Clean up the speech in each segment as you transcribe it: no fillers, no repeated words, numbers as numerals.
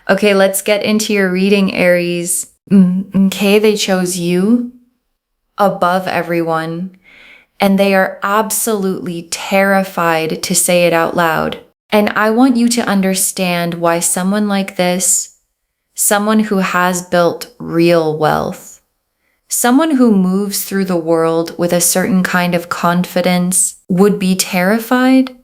Okay, let's get into your reading, Aries. Okay, they chose you above everyone, and they are absolutely terrified to say it out loud. And I want you to understand why someone like this, someone who has built real wealth, someone who moves through the world with a certain kind of confidence, would be terrified,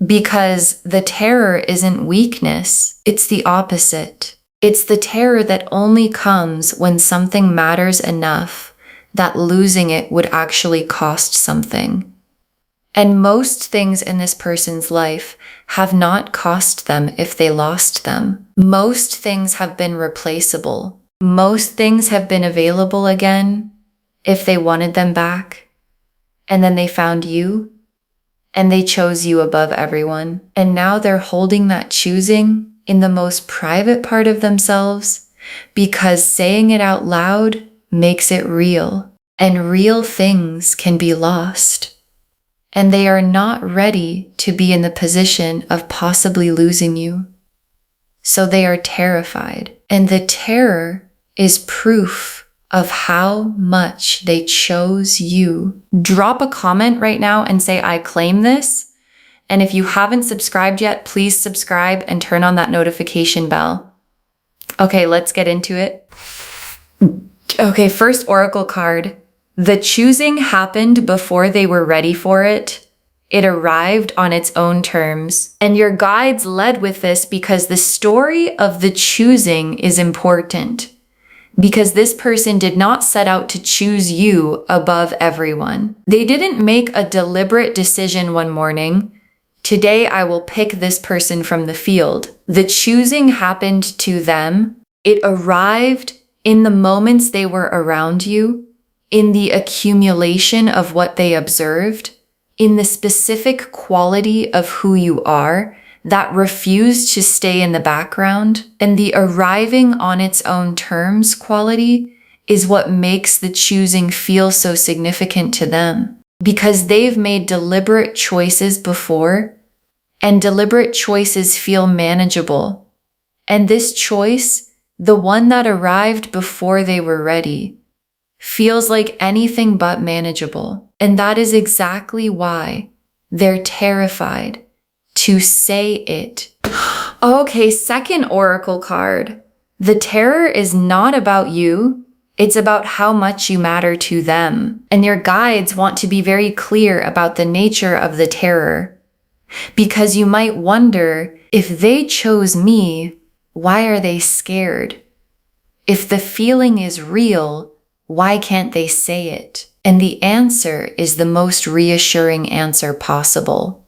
because the terror isn't weakness, it's the opposite. It's the terror that only comes when something matters enough that losing it would actually cost something. And most things in this person's life have not cost them if they lost them. Most things have been replaceable. Most things have been available again if they wanted them back. And then they found you, and they chose you above everyone. And now they're holding that choosing in the most private part of themselves, because saying it out loud makes it real, and real things can be lost. And they are not ready to be in the position of possibly losing you. So they are terrified. And the terror is proof of how much they chose you. Drop a comment right now and say, I claim this. And if you haven't subscribed yet, please subscribe and turn on that notification bell. Okay, let's get into it. Okay, first oracle card. The choosing happened before they were ready for it. It arrived on its own terms. And your guides led with this because the story of the choosing is important. Because this person did not set out to choose you above everyone. They didn't make a deliberate decision one morning. Today I will pick this person from the field. The choosing happened to them. It arrived in the moments they were around you, in the accumulation of what they observed, in the specific quality of who you are that refused to stay in the background. And the arriving on its own terms quality is what makes the choosing feel so significant to them, because they've made deliberate choices before, and deliberate choices feel manageable. And this choice, the one that arrived before they were ready, feels like anything but manageable. And that is exactly why they're terrified to say it. Okay, second oracle card. The terror is not about you. It's about how much you matter to them. And your guides want to be very clear about the nature of the terror. Because you might wonder, if they chose me, why are they scared? If the feeling is real, why can't they say it? And the answer is the most reassuring answer possible.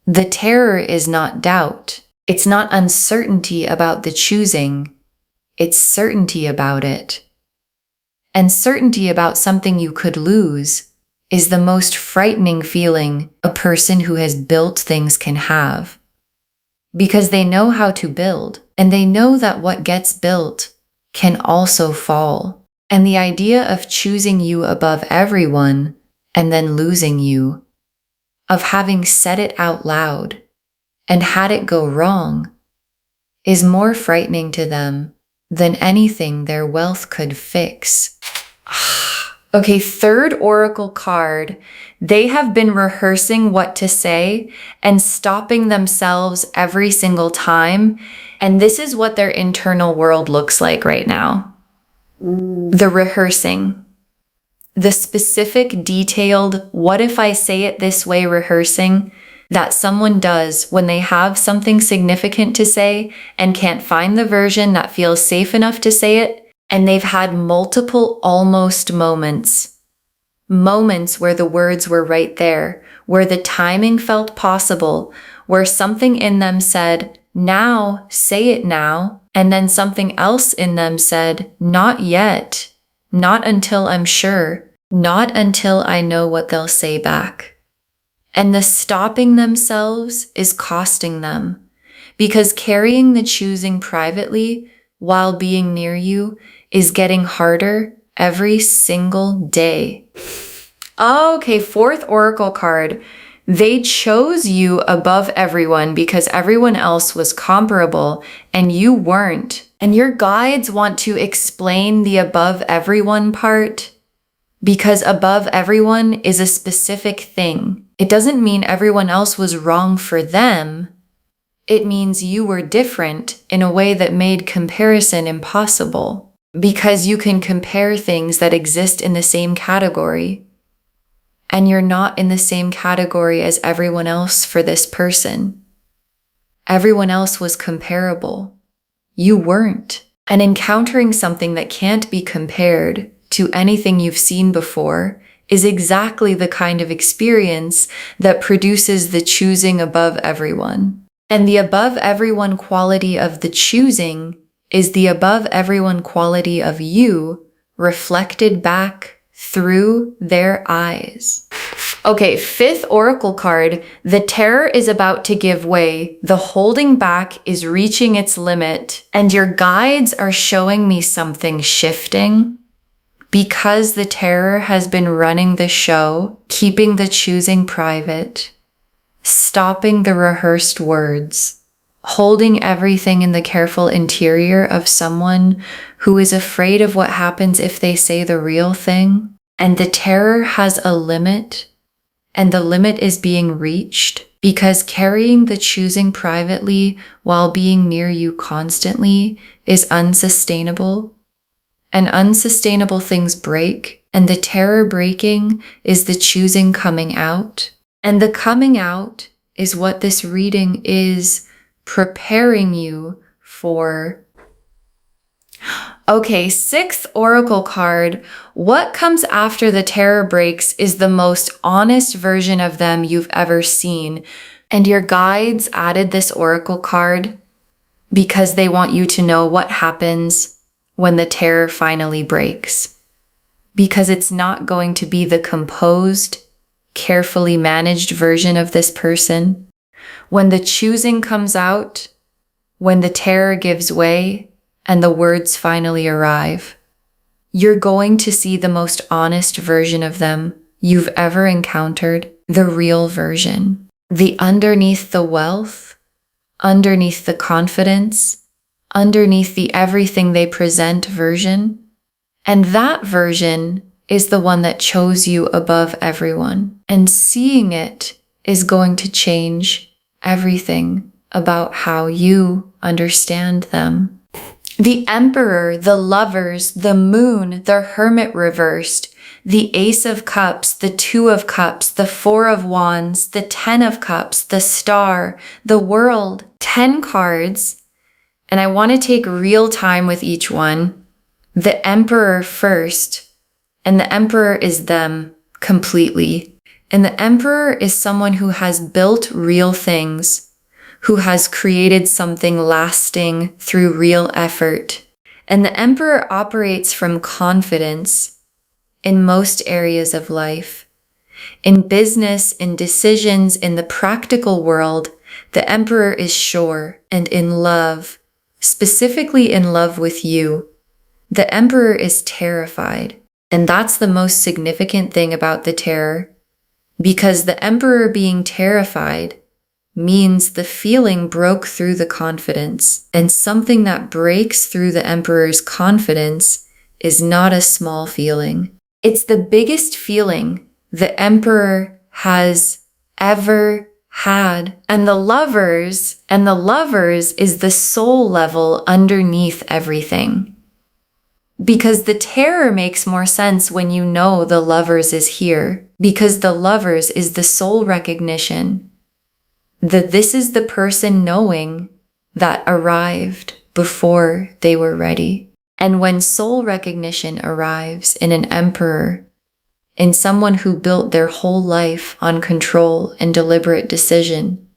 The terror is not doubt. It's not uncertainty about the choosing. It's certainty about it. And certainty about something you could lose is the most frightening feeling a person who has built things can have. Because they know how to build, and they know that what gets built can also fall. And the idea of choosing you above everyone and then losing you, of having said it out loud and had it go wrong, is more frightening to them than anything their wealth could fix. Okay, third oracle card. They have been rehearsing what to say and stopping themselves every single time. And this is what their internal world looks like right now. The rehearsing. The specific, detailed, what if I say it this way rehearsing that someone does when they have something significant to say and can't find the version that feels safe enough to say it. And they've had multiple almost moments. Moments where the words were right there, where the timing felt possible, where something in them said, now, say it now. And then something else in them said, not yet, not until I'm sure, not until I know what they'll say back. And the stopping themselves is costing them, because carrying the choosing privately while being near you is getting harder every single day. Okay, fourth oracle card. They chose you above everyone because everyone else was comparable and you weren't. And your guides want to explain the above everyone part because above everyone is a specific thing. It doesn't mean everyone else was wrong for them. It means you were different in a way that made comparison impossible because you can compare things that exist in the same category. And you're not in the same category as everyone else for this person. Everyone else was comparable. You weren't. And encountering something that can't be compared to anything you've seen before is exactly the kind of experience that produces the choosing above everyone. And the above everyone quality of the choosing is the above everyone quality of you reflected back through their eyes. Okay, fifth oracle card. The terror is about to give way. The holding back is reaching its limit. And your guides are showing me something shifting. Because the terror has been running the show, keeping the choosing private, stopping the rehearsed words, holding everything in the careful interior of someone who is afraid of what happens if they say the real thing. And the terror has a limit, and the limit is being reached because carrying the choosing privately while being near you constantly is unsustainable. And unsustainable things break, and the terror breaking is the choosing coming out. And the coming out is what this reading is preparing you for. Okay, sixth oracle card. What comes after the terror breaks is the most honest version of them you've ever seen. And your guides added this oracle card because they want you to know what happens when the terror finally breaks. Because it's not going to be the composed, carefully managed version of this person. When the choosing comes out, when the terror gives way, and the words finally arrive, you're going to see the most honest version of them you've ever encountered, the real version. The underneath the wealth, underneath the confidence, underneath the everything they present version. And that version is the one that chose you above everyone. And seeing it is going to change everything about how you understand them. The Emperor, the Lovers, the Moon, the Hermit reversed, the Ace of Cups, the Two of Cups, the Four of Wands, the Ten of Cups, the Star, the World, 10 cards. And I want to take real time with each one. The Emperor first, and the Emperor is them completely. And the Emperor is someone who has built real things, who has created something lasting through real effort. And the Emperor operates from confidence in most areas of life. In business, in decisions, in the practical world, the Emperor is sure and in love, specifically in love with you. The Emperor is terrified. And that's the most significant thing about the terror, because the Emperor being terrified means the feeling broke through the confidence, and something that breaks through the Emperor's confidence is not a small feeling. It's the biggest feeling the Emperor has ever had. And the Lovers is the soul level underneath everything. Because the terror makes more sense when you know the Lovers is here. Because the Lovers is the soul recognition. That this is the person knowing that arrived before they were ready. And when soul recognition arrives in an Emperor, in someone who built their whole life on control and deliberate decision,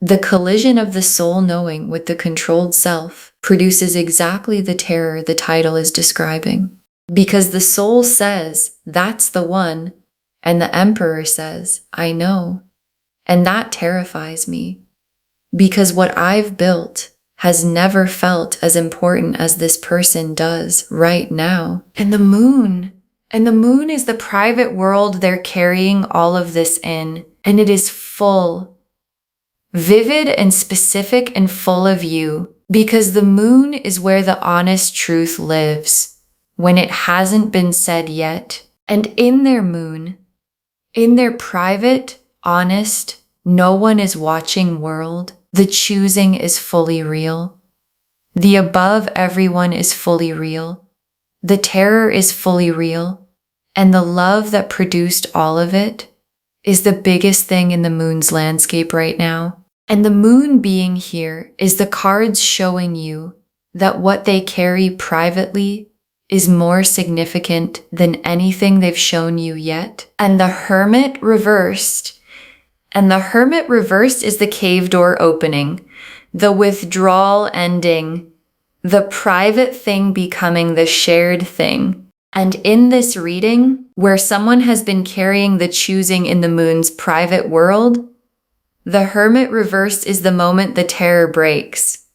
the collision of the soul knowing with the controlled self produces exactly the terror the title is describing. Because the soul says, that's the one, and the Emperor says, I know. And that terrifies me. Because what I've built has never felt as important as this person does right now. And the moon And the moon is the private world they're carrying all of this in. And it is full, vivid and specific and full of you, because the moon is where the honest truth lives when it hasn't been said yet. And in their moon, in their private, honest, no one is watching world, the choosing is fully real. The above everyone is fully real. The terror is fully real. And the love that produced all of it is the biggest thing in the moon's landscape right now. And the moon being here is the cards showing you that what they carry privately is more significant than anything they've shown you yet. And the Hermit reversed. And the Hermit reversed is the cave door opening, the withdrawal ending, the private thing becoming the shared thing. And in this reading, where someone has been carrying the choosing in the moon's private world, the Hermit reversed is the moment the terror breaks,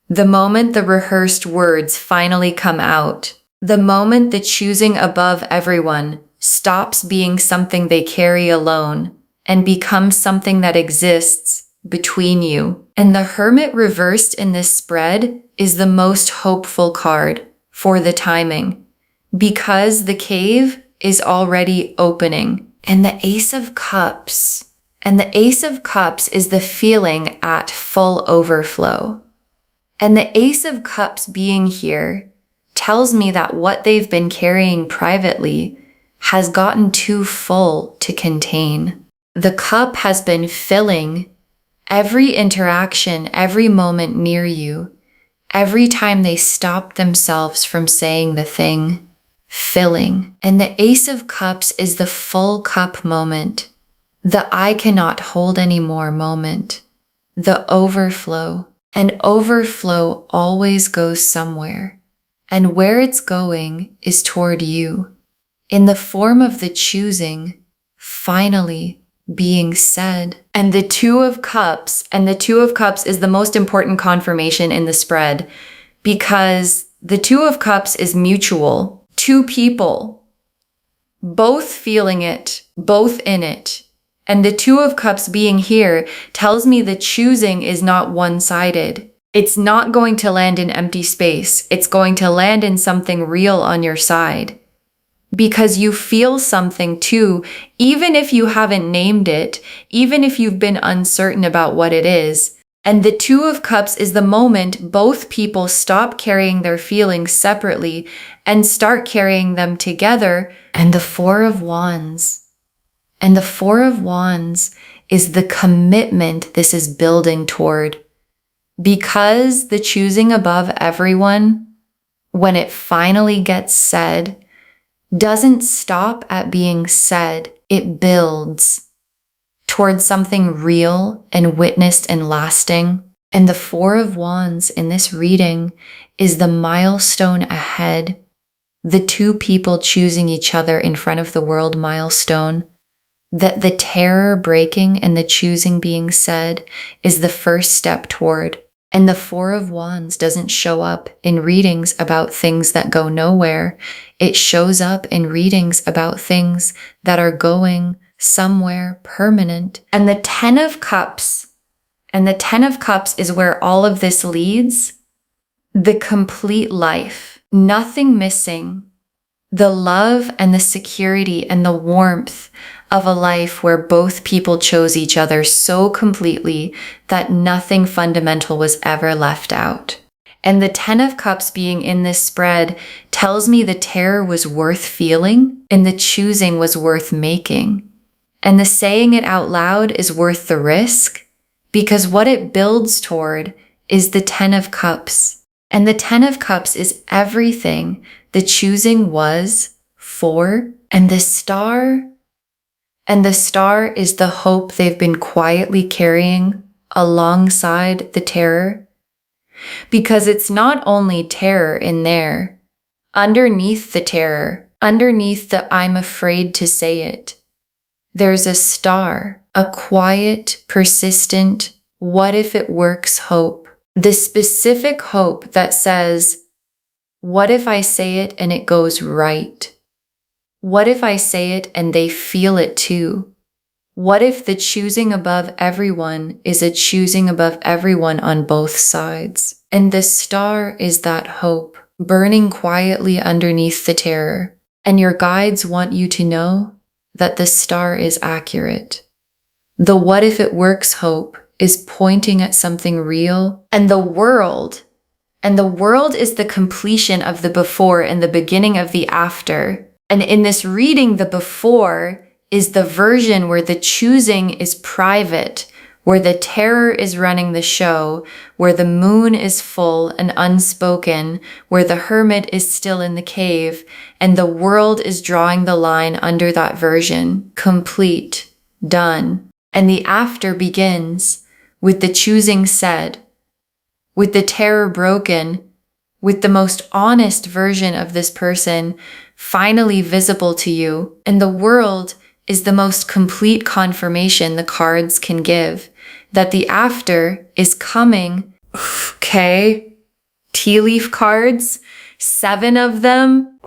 the moment the rehearsed words finally come out, the moment the choosing above everyone stops being something they carry alone and becomes something that exists between you. And the Hermit reversed in this spread is the most hopeful card for the timing, because the cave is already opening. And the Ace of Cups. And the Ace of Cups is the feeling at full overflow. And the Ace of Cups being here tells me that what they've been carrying privately has gotten too full to contain. The cup has been filling every interaction, every moment near you, every time they stop themselves from saying the thing, filling. And the Ace of Cups is the full cup moment, the I cannot hold anymore moment, the overflow. And overflow always goes somewhere. And where it's going is toward you, in the form of the choosing finally being said. And the Two of Cups, and the Two of Cups is the most important confirmation in the spread, because the Two of Cups is mutual. Two people, both feeling it, both in it. And the Two of Cups being here tells me the choosing is not one-sided. It's not going to land in empty space. It's going to land in something real on your side. Because you feel something too, even if you haven't named it, even if you've been uncertain about what it is. And the Two of Cups is the moment both people stop carrying their feelings separately and start carrying them together. And the Four of Wands. And the Four of Wands is the commitment this is building toward. Because the choosing above everyone, when it finally gets said, doesn't stop at being said. It builds towards something real and witnessed and lasting. And the Four of Wands in this reading is the milestone ahead, the two people choosing each other in front of the world milestone. That the terror breaking and the choosing being said is the first step toward. And the Four of Wands doesn't show up in readings about things that go nowhere. It shows up in readings about things that are going somewhere permanent. And the Ten of Cups, and the Ten of Cups is where all of this leads. The complete life, nothing missing. The love and the security and the warmth of a life where both people chose each other so completely that nothing fundamental was ever left out. And the Ten of Cups being in this spread tells me the terror was worth feeling and the choosing was worth making. And the saying it out loud is worth the risk, because what it builds toward is the Ten of Cups. And the Ten of Cups is everything the choosing was for. And the Star is the hope they've been quietly carrying alongside the terror. Because it's not only terror in there. Underneath the terror, underneath the I'm afraid to say it, there's a star, a quiet, persistent, what if it works hope. The specific hope that says, what if I say it and it goes right? What if I say it and they feel it too? What if the choosing above everyone is a choosing above everyone on both sides? And the star is that hope, burning quietly underneath the terror. And your guides want you to know that the star is accurate. The what if it works hope is pointing at something real, and the world is the completion of the before and the beginning of the after. And in this reading, the before is the version where the choosing is private, where the terror is running the show, where the moon is full and unspoken, where the hermit is still in the cave, and the world is drawing the line under that version, complete, done. And the after begins with the choosing said, with the terror broken, with the most honest version of this person finally visible to you. And the world is the most complete confirmation the cards can give that the after is coming. Okay. Tea leaf cards, 7 of them.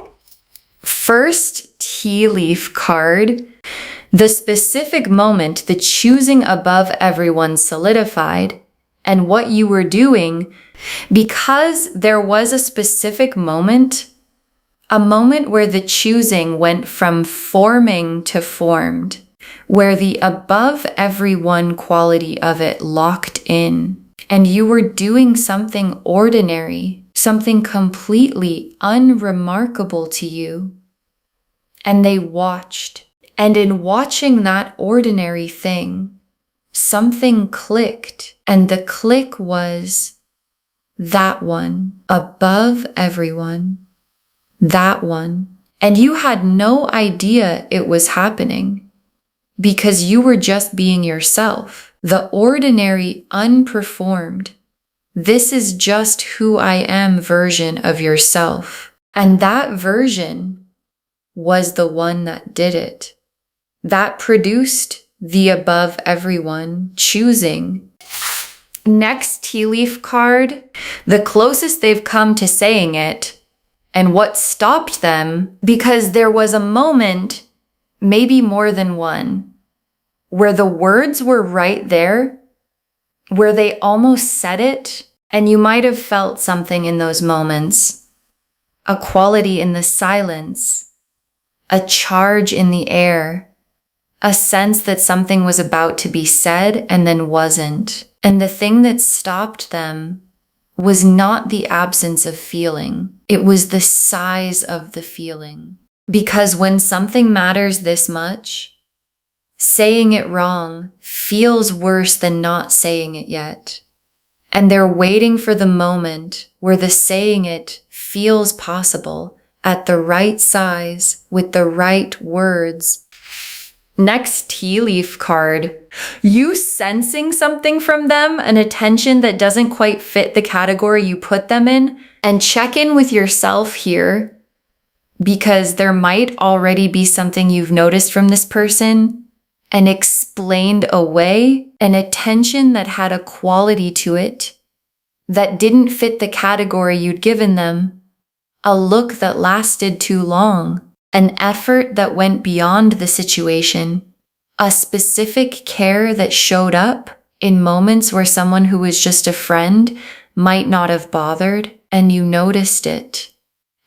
First tea leaf card. The specific moment the choosing above everyone solidified and what you were doing, because there was a specific moment, a moment where the choosing went from forming to formed, where the above everyone quality of it locked in, and you were doing something ordinary, something completely unremarkable to you. And they watched. And in watching that ordinary thing, something clicked. And the click was that one above everyone. That one. And you had no idea it was happening because you were just being yourself. The ordinary, unperformed, this is just who I am version of yourself. And that version was the one that did it. That produced the above everyone choosing. Next tea leaf card, the closest they've come to saying it, and what stopped them, because there was a moment, maybe more than one, where the words were right there, where they almost said it, and you might have felt something in those moments, a quality in the silence, a charge in the air, a sense that something was about to be said and then wasn't. And the thing that stopped them was not the absence of feeling. It was the size of the feeling. Because when something matters this much, saying it wrong feels worse than not saying it yet. And they're waiting for the moment where the saying it feels possible at the right size with the right words. Next tea leaf card, you sensing something from them, an attention that doesn't quite fit the category you put them in, and check in with yourself here because there might already be something you've noticed from this person and explained away, an attention that had a quality to it that didn't fit the category you'd given them, a look that lasted too long, an effort that went beyond the situation, a specific care that showed up in moments where someone who was just a friend might not have bothered, and you noticed it,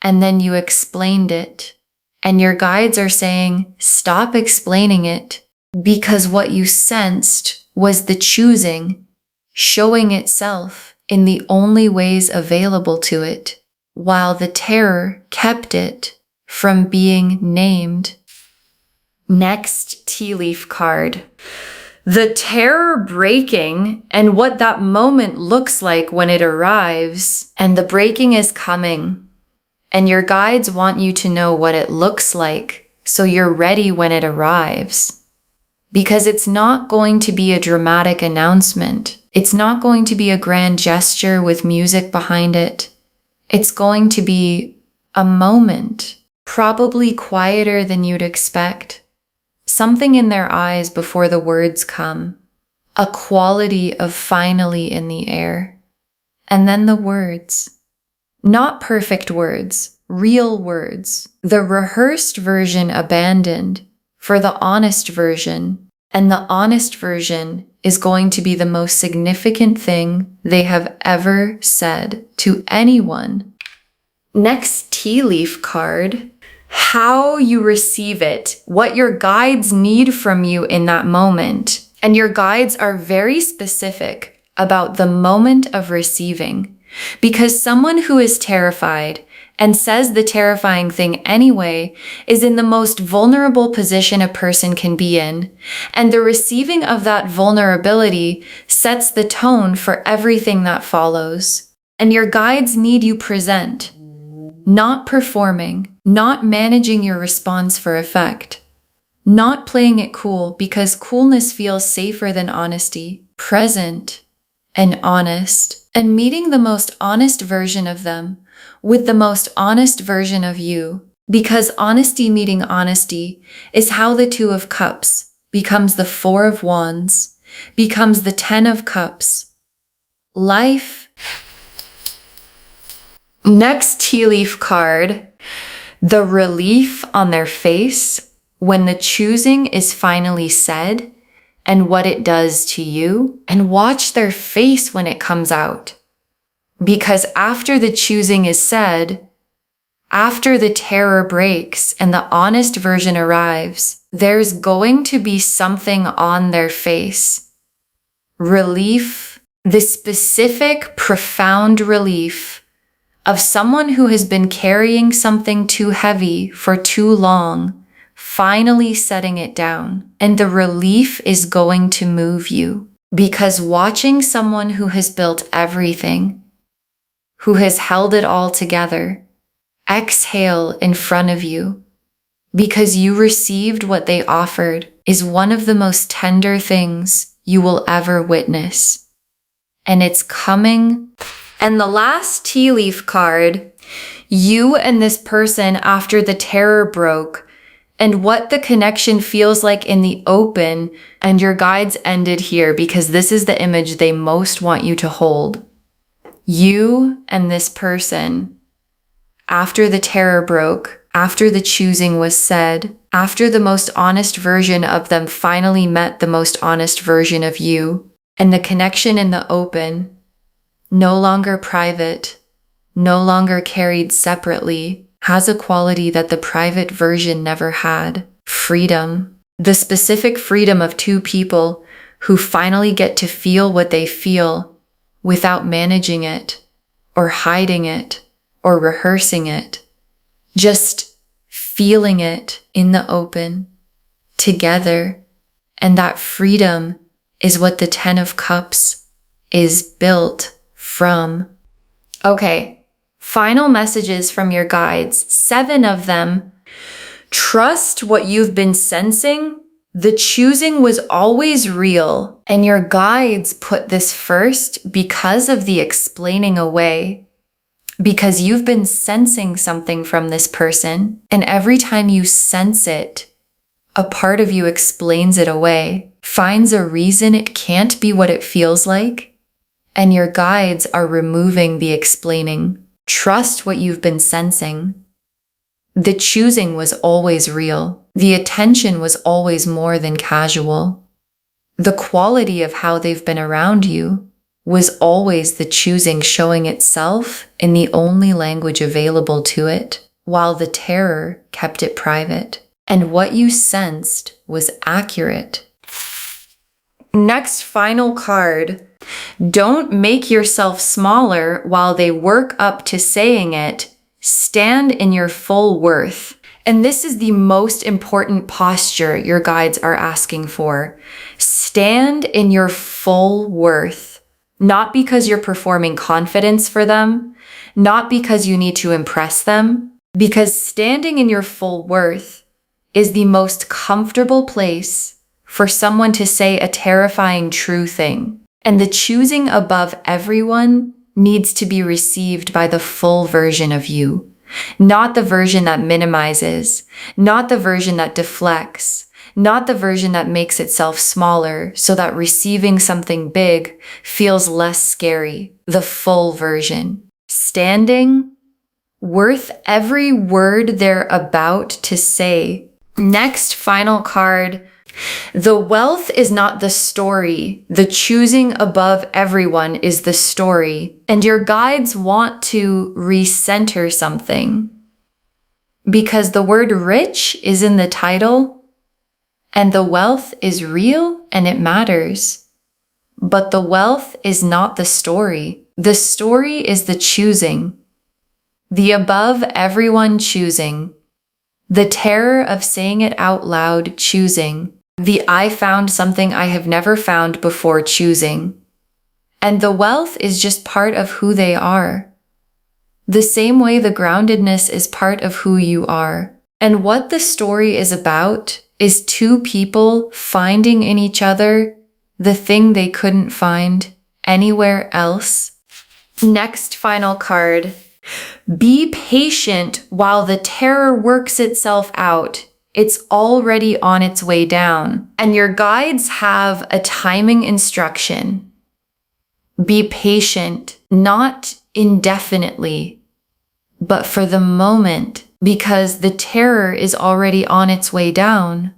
and then you explained it. And your guides are saying, stop explaining it, because what you sensed was the choosing, showing itself in the only ways available to it, while the terror kept it from being named. Next tea leaf card. The terror breaking and what that moment looks like when it arrives. And the breaking is coming. And your guides want you to know what it looks like so you're ready when it arrives. Because it's not going to be a dramatic announcement. It's not going to be a grand gesture with music behind it. It's going to be a moment. Probably quieter than you'd expect. Something in their eyes before the words come. A quality of finally in the air. And then the words. Not perfect words, real words. The rehearsed version abandoned for the honest version. And the honest version is going to be the most significant thing they have ever said to anyone. Next tea leaf card, how you receive it, what your guides need from you in that moment. And your guides are very specific about the moment of receiving, because someone who is terrified and says the terrifying thing anyway is in the most vulnerable position a person can be in. And the receiving of that vulnerability sets the tone for everything that follows. And your guides need you present, not performing, not managing your response for effect, not playing it cool because coolness feels safer than honesty, present and honest, and meeting the most honest version of them with the most honest version of you, because honesty meeting honesty is how the Two of Cups becomes the Four of Wands, becomes the Ten of Cups. Life. Next tea leaf card, the relief on their face when the choosing is finally said and what it does to you, and watch their face when it comes out. Because after the choosing is said, after the terror breaks and the honest version arrives, there's going to be something on their face. Relief, the specific, profound relief of someone who has been carrying something too heavy for too long, finally setting it down. And the relief is going to move you. Because watching someone who has built everything, who has held it all together, exhale in front of you, because you received what they offered, is one of the most tender things you will ever witness. And it's coming. And the last tea leaf card, you and this person after the terror broke, and what the connection feels like in the open, and your guides ended here because this is the image they most want you to hold. You and this person, after the terror broke, after the choosing was said, after the most honest version of them finally met the most honest version of you, and the connection in the open, no longer private, no longer carried separately, has a quality that the private version never had. Freedom. The specific freedom of two people who finally get to feel what they feel without managing it, or hiding it, or rehearsing it. Just feeling it in the open, together. And that freedom is what the Ten of Cups is built from. Okay, final messages from your guides, 7 of them. Trust what you've been sensing. The choosing was always real, and your guides put this first because of the explaining away, because you've been sensing something from this person, and every time you sense it, a part of you explains it away, finds a reason it can't be what it feels like, and your guides are removing the explaining. Trust what you've been sensing. The choosing was always real. The attention was always more than casual. The quality of how they've been around you was always the choosing showing itself in the only language available to it, while the terror kept it private. And what you sensed was accurate. Next final card. Don't make yourself smaller while they work up to saying it. Stand in your full worth. And this is the most important posture your guides are asking for. Stand in your full worth. Not because you're performing confidence for them, not because you need to impress them, because standing in your full worth is the most comfortable place for someone to say a terrifying true thing. And the choosing above everyone needs to be received by the full version of you, not the version that minimizes, not the version that deflects, not the version that makes itself smaller so that receiving something big feels less scary. The full version. Standing worth every word they're about to say. Next, final card. The wealth is not the story. The choosing above everyone is the story. And your guides want to recenter something. Because the word rich is in the title, and the wealth is real and it matters. But the wealth is not the story. The story is the choosing. The above everyone choosing. The terror of saying it out loud choosing. The I found something I have never found before choosing. And the wealth is just part of who they are. The same way the groundedness is part of who you are. And what the story is about is two people finding in each other the thing they couldn't find anywhere else. Next final card. Be patient while the terror works itself out. It's already on its way down. And your guides have a timing instruction. Be patient, not indefinitely, but for the moment, because the terror is already on its way down.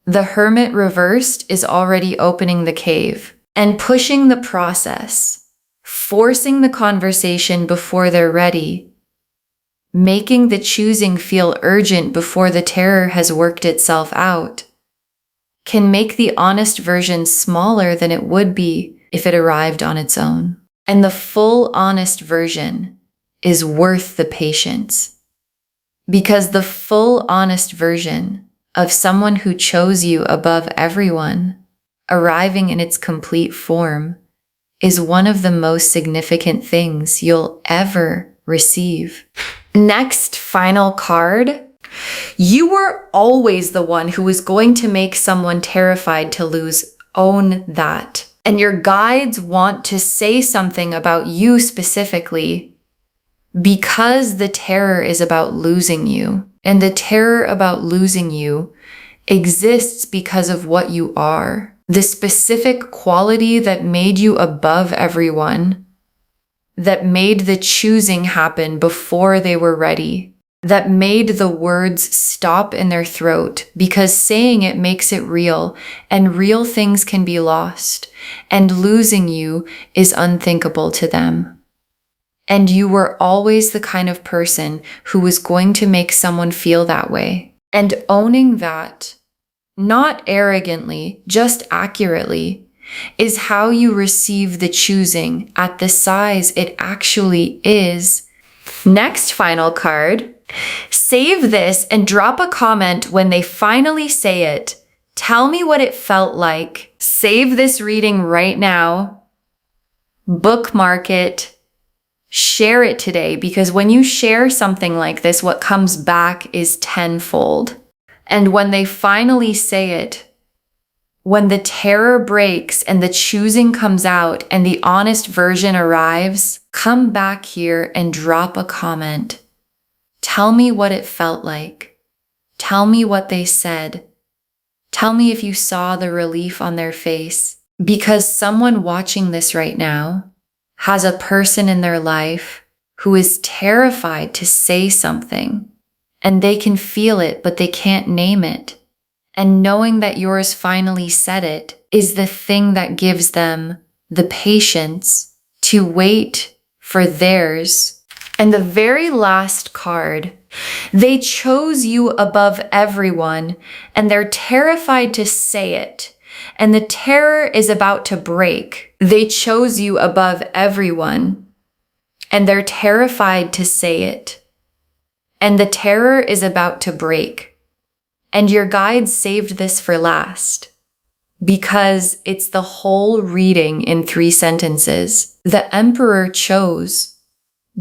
The Hermit reversed is already opening the cave and pushing the process, forcing the conversation before they're ready, making the choosing feel urgent before the terror has worked itself out, can make the honest version smaller than it would be if it arrived on its own. And the full honest version is worth the patience. Because the full honest version of someone who chose you above everyone, arriving in its complete form, is one of the most significant things you'll ever receive. Next, final card. You were always the one who was going to make someone terrified to lose. Own that. And your guides want to say something about you specifically because the terror is about losing you. And the terror about losing you exists because of what you are. The specific quality that made you above everyone, that made the choosing happen before they were ready, that made the words stop in their throat because saying it makes it real, and real things can be lost, and losing you is unthinkable to them. And you were always the kind of person who was going to make someone feel that way. And owning that, not arrogantly, just accurately, is how you receive the choosing at the size it actually is. Next final card. Save this and drop a comment when they finally say it. Tell me what it felt like. Save this reading right now. Bookmark it. Share it today, because when you share something like this, what comes back is tenfold. And when they finally say it, when the terror breaks and the choosing comes out and the honest version arrives, come back here and drop a comment. Tell me what it felt like. Tell me what they said. Tell me if you saw the relief on their face. Because someone watching this right now has a person in their life who is terrified to say something, and they can feel it, but they can't name it. And knowing that yours finally said it is the thing that gives them the patience to wait for theirs. And the very last card, they chose you above everyone, and they're terrified to say it. And the terror is about to break. They chose you above everyone, and they're terrified to say it. And the terror is about to break. And your guides saved this for last, because it's the whole reading in 3 sentences. The Emperor chose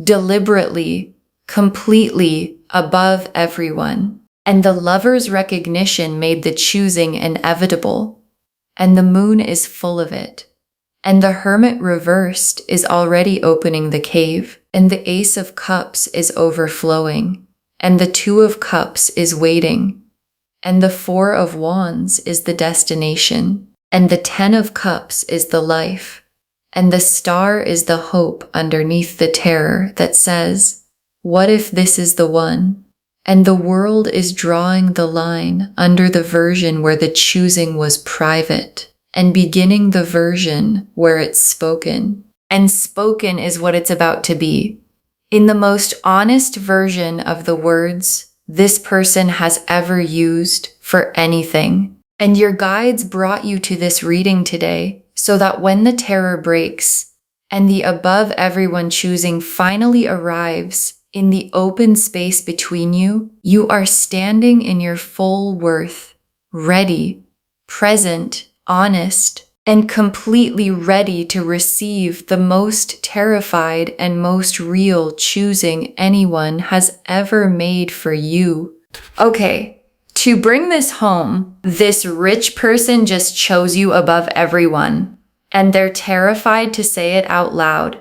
deliberately, completely above everyone. And the Lover's recognition made the choosing inevitable. And the Moon is full of it. And the Hermit reversed is already opening the cave. And the Ace of Cups is overflowing. And the Two of Cups is waiting. And the Four of Wands is the destination. And the 10 of Cups is the life. And the Star is the hope underneath the terror that says, What if this is the one? And the world is drawing the line under the version where the choosing was private and beginning the version where it's spoken. And spoken is what it's about to be. In the most honest version of the words this person has ever used for anything. And your guides brought you to this reading today so that when the terror breaks and the above everyone choosing finally arrives in the open space between you, you are standing in your full worth, ready, present, honest, and completely ready to receive the most terrified and most real choosing anyone has ever made for you. Okay, to bring this home, this rich person just chose you above everyone, and they're terrified to say it out loud,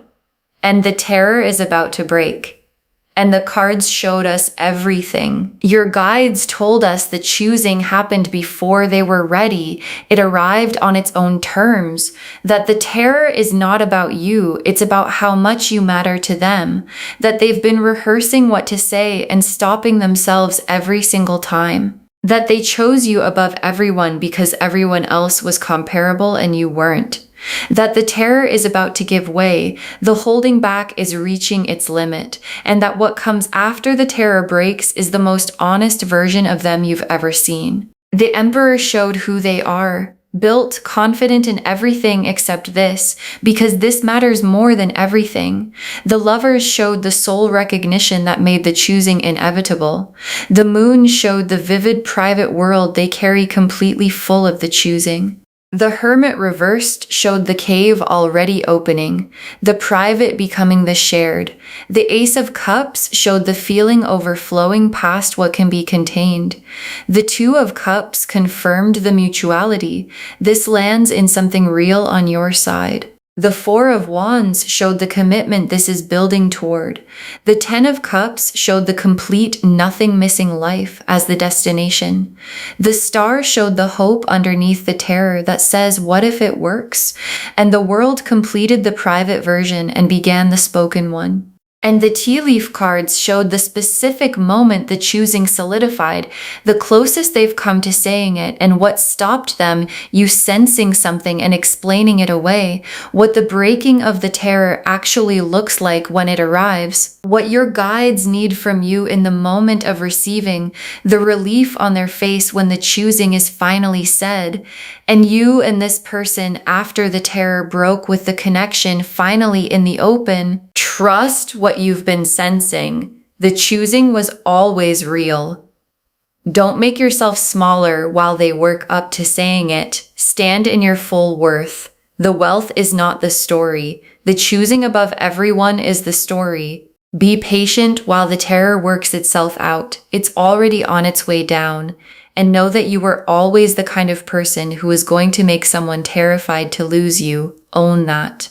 and the terror is about to break. And the cards showed us everything. Your guides told us the choosing happened before they were ready. It arrived on its own terms. That the terror is not about you. It's about how much you matter to them. That they've been rehearsing what to say and stopping themselves every single time. That they chose you above everyone because everyone else was comparable and you weren't. That the terror is about to give way, the holding back is reaching its limit, and that what comes after the terror breaks is the most honest version of them you've ever seen. The Emperor showed who they are, built, confident in everything except this, because this matters more than everything. The Lovers showed the soul recognition that made the choosing inevitable. The Moon showed the vivid private world they carry completely full of the choosing. The Hermit reversed showed the cave already opening, the private becoming the shared. The Ace of Cups showed the feeling overflowing past what can be contained. The Two of Cups confirmed the mutuality. This lands in something real on your side. The Four of Wands showed the commitment this is building toward. The Ten of Cups showed the complete, nothing missing life as the destination. The Star showed the hope underneath the terror that says, what if it works? And the World completed the private version and began the spoken one. And the tea leaf cards showed the specific moment the choosing solidified, the closest they've come to saying it, and what stopped them, you sensing something and explaining it away, what the breaking of the terror actually looks like when it arrives, what your guides need from you in the moment of receiving, the relief on their face when the choosing is finally said, and you and this person after the terror broke with the connection finally in the open. Trust what you've been sensing. The choosing was always real. Don't make yourself smaller while they work up to saying it. Stand in your full worth. The wealth is not the story. The choosing above everyone is the story. Be patient while the terror works itself out. It's already on its way down. And know that you were always the kind of person who is going to make someone terrified to lose you. Own that.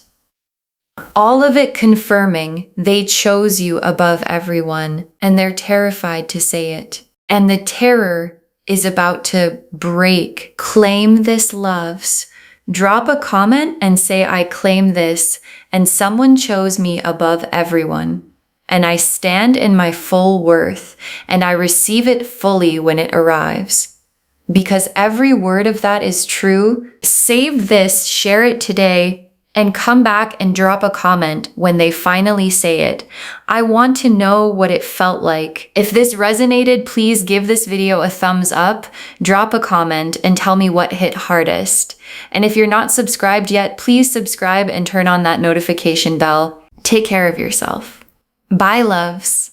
All of it confirming they chose you above everyone, and they're terrified to say it. And the terror is about to break. Claim this, loves. Drop a comment and say, I claim this, and someone chose me above everyone. And I stand in my full worth, and I receive it fully when it arrives. Because every word of that is true. Save this, share it today, and come back and drop a comment when they finally say it. I want to know what it felt like. If this resonated, please give this video a thumbs up, drop a comment, and tell me what hit hardest. And if you're not subscribed yet, please subscribe and turn on that notification bell. Take care of yourself. Bye, loves.